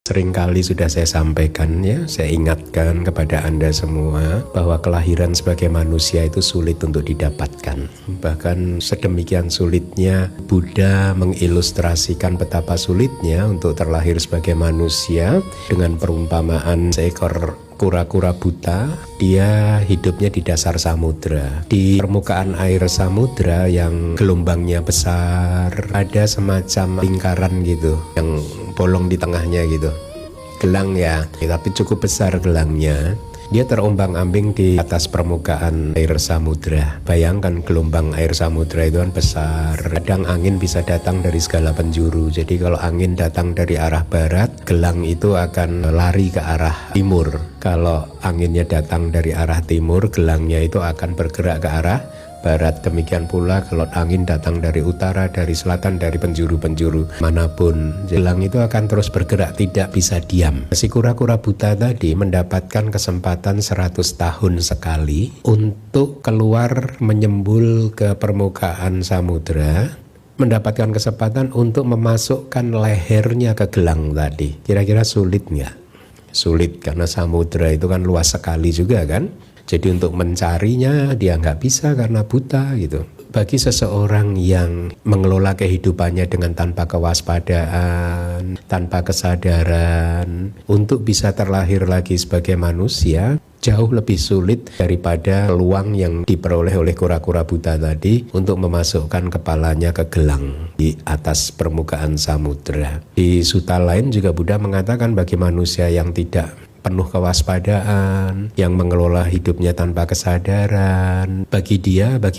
Seringkali sudah saya sampaikan ya, saya ingatkan kepada Anda semua bahwa kelahiran sebagai manusia itu sulit untuk didapatkan. Bahkan sedemikian sulitnya Buddha mengilustrasikan betapa sulitnya untuk terlahir sebagai manusia dengan perumpamaan seekor kura-kura buta. Dia hidupnya di dasar samudra. Di permukaan air samudra yang gelombangnya besar, ada semacam lingkaran gitu yang bolong di tengahnya gitu, gelang ya, tapi cukup besar gelangnya. Dia terombang-ambing di atas permukaan air samudra. Bayangkan gelombang air samudra itu kan besar. Kadang angin bisa datang dari segala penjuru. Jadi kalau angin datang dari arah barat, gelang itu akan lari ke arah timur. Kalau anginnya datang dari arah timur, gelangnya itu akan bergerak ke arah barat. Demikian pula kalau angin datang dari utara, dari selatan, dari penjuru-penjuru manapun, gelang itu akan terus bergerak, tidak bisa diam. Si kura-kura buta tadi mendapatkan kesempatan 100 tahun sekali untuk keluar menyembul ke permukaan samudra, mendapatkan kesempatan untuk memasukkan lehernya ke gelang tadi. Kira-kira sulit nggak? Sulit, karena samudra itu kan luas sekali juga kan. Jadi untuk mencarinya dia nggak bisa karena buta gitu. Bagi seseorang yang mengelola kehidupannya dengan tanpa kewaspadaan, tanpa kesadaran, untuk bisa terlahir lagi sebagai manusia jauh lebih sulit daripada peluang yang diperoleh oleh kura-kura buta tadi untuk memasukkan kepalanya ke gelang di atas permukaan samudra. Di sutta lain juga Buddha mengatakan bagi manusia yang tidak penuh kewaspadaan, yang mengelola hidupnya tanpa kesadaran, bagi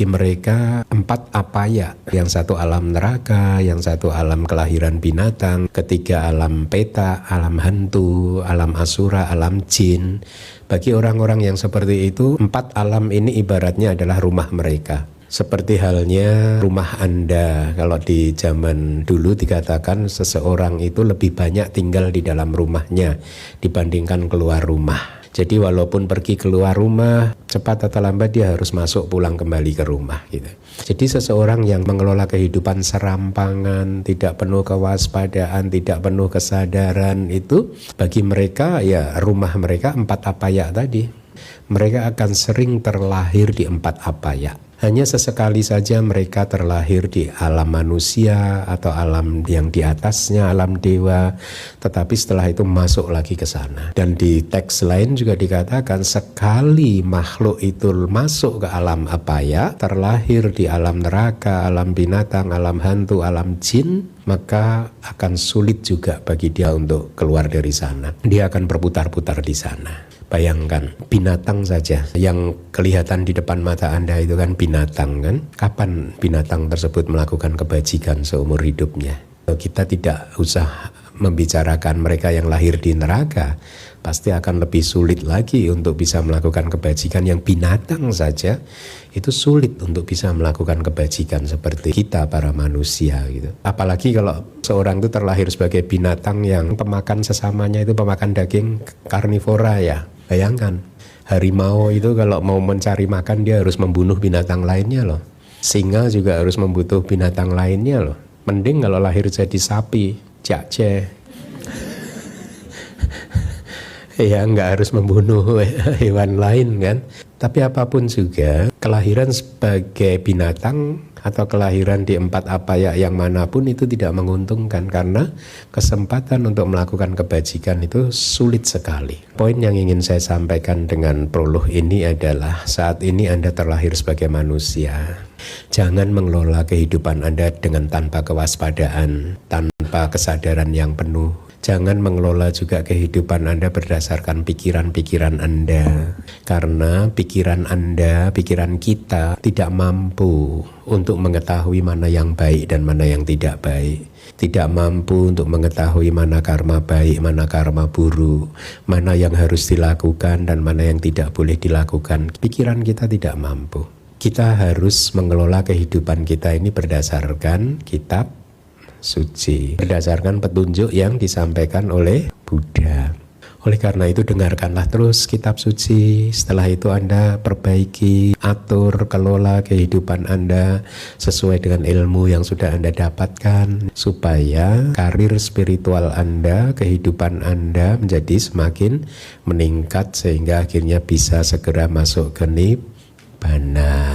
mereka 4 apaya, yang satu alam neraka, yang satu alam kelahiran binatang, ketiga alam peta, alam hantu, alam asura, alam jin. Bagi orang-orang yang seperti itu, 4 alam ini ibaratnya adalah rumah mereka. Seperti halnya rumah Anda. Kalau di zaman dulu dikatakan seseorang itu lebih banyak tinggal di dalam rumahnya dibandingkan keluar rumah. Jadi walaupun pergi keluar rumah, cepat atau lambat dia harus masuk pulang kembali ke rumah gitu. Jadi seseorang yang mengelola kehidupan serampangan, tidak penuh kewaspadaan, tidak penuh kesadaran, itu bagi mereka ya rumah mereka 4 apaya tadi. Mereka akan sering terlahir di 4 apaya. Hanya sesekali saja mereka terlahir di alam manusia atau alam yang di atasnya, alam dewa, tetapi setelah itu masuk lagi ke sana. Dan di teks lain juga dikatakan sekali makhluk itu masuk ke alam apaya, terlahir di alam neraka, alam binatang, alam hantu, alam jin, maka akan sulit juga bagi dia untuk keluar dari sana. Dia akan berputar-putar di sana. Bayangkan binatang saja yang kelihatan di depan mata Anda itu kan binatang kan. Kapan binatang tersebut melakukan kebajikan seumur hidupnya? Kita tidak usah membicarakan mereka yang lahir di neraka. Pasti akan lebih sulit lagi untuk bisa melakukan kebajikan. Yang binatang saja itu sulit untuk bisa melakukan kebajikan seperti kita para manusia gitu. Apalagi kalau seorang itu terlahir sebagai binatang yang pemakan sesamanya itu pemakan daging karnivora ya. Bayangkan, harimau itu kalau mau mencari makan dia harus membunuh binatang lainnya loh. Singa juga harus membunuh binatang lainnya loh. Mending kalau lahir jadi sapi, jakce. Ya nggak harus membunuh hewan lain kan. Tapi apapun juga, kelahiran sebagai binatang atau kelahiran di 4 apaya yang manapun itu tidak menguntungkan karena kesempatan untuk melakukan kebajikan itu sulit sekali. Poin yang ingin saya sampaikan dengan prolog ini adalah saat ini Anda terlahir sebagai manusia. Jangan mengelola kehidupan Anda dengan tanpa kewaspadaan, tanpa kesadaran yang penuh. Jangan mengelola juga kehidupan Anda berdasarkan pikiran-pikiran Anda. Karena pikiran Anda, pikiran kita tidak mampu untuk mengetahui mana yang baik dan mana yang tidak baik. Tidak mampu untuk mengetahui mana karma baik, mana karma buruk, mana yang harus dilakukan dan mana yang tidak boleh dilakukan. Pikiran kita tidak mampu. Kita harus mengelola kehidupan kita ini berdasarkan kitab suci, berdasarkan petunjuk yang disampaikan oleh Buddha. Oleh karena itu dengarkanlah terus kitab suci. Setelah itu Anda perbaiki, atur, kelola kehidupan Anda sesuai dengan ilmu yang sudah Anda dapatkan, supaya karir spiritual Anda, kehidupan Anda menjadi semakin meningkat sehingga akhirnya bisa segera masuk ke nibbana.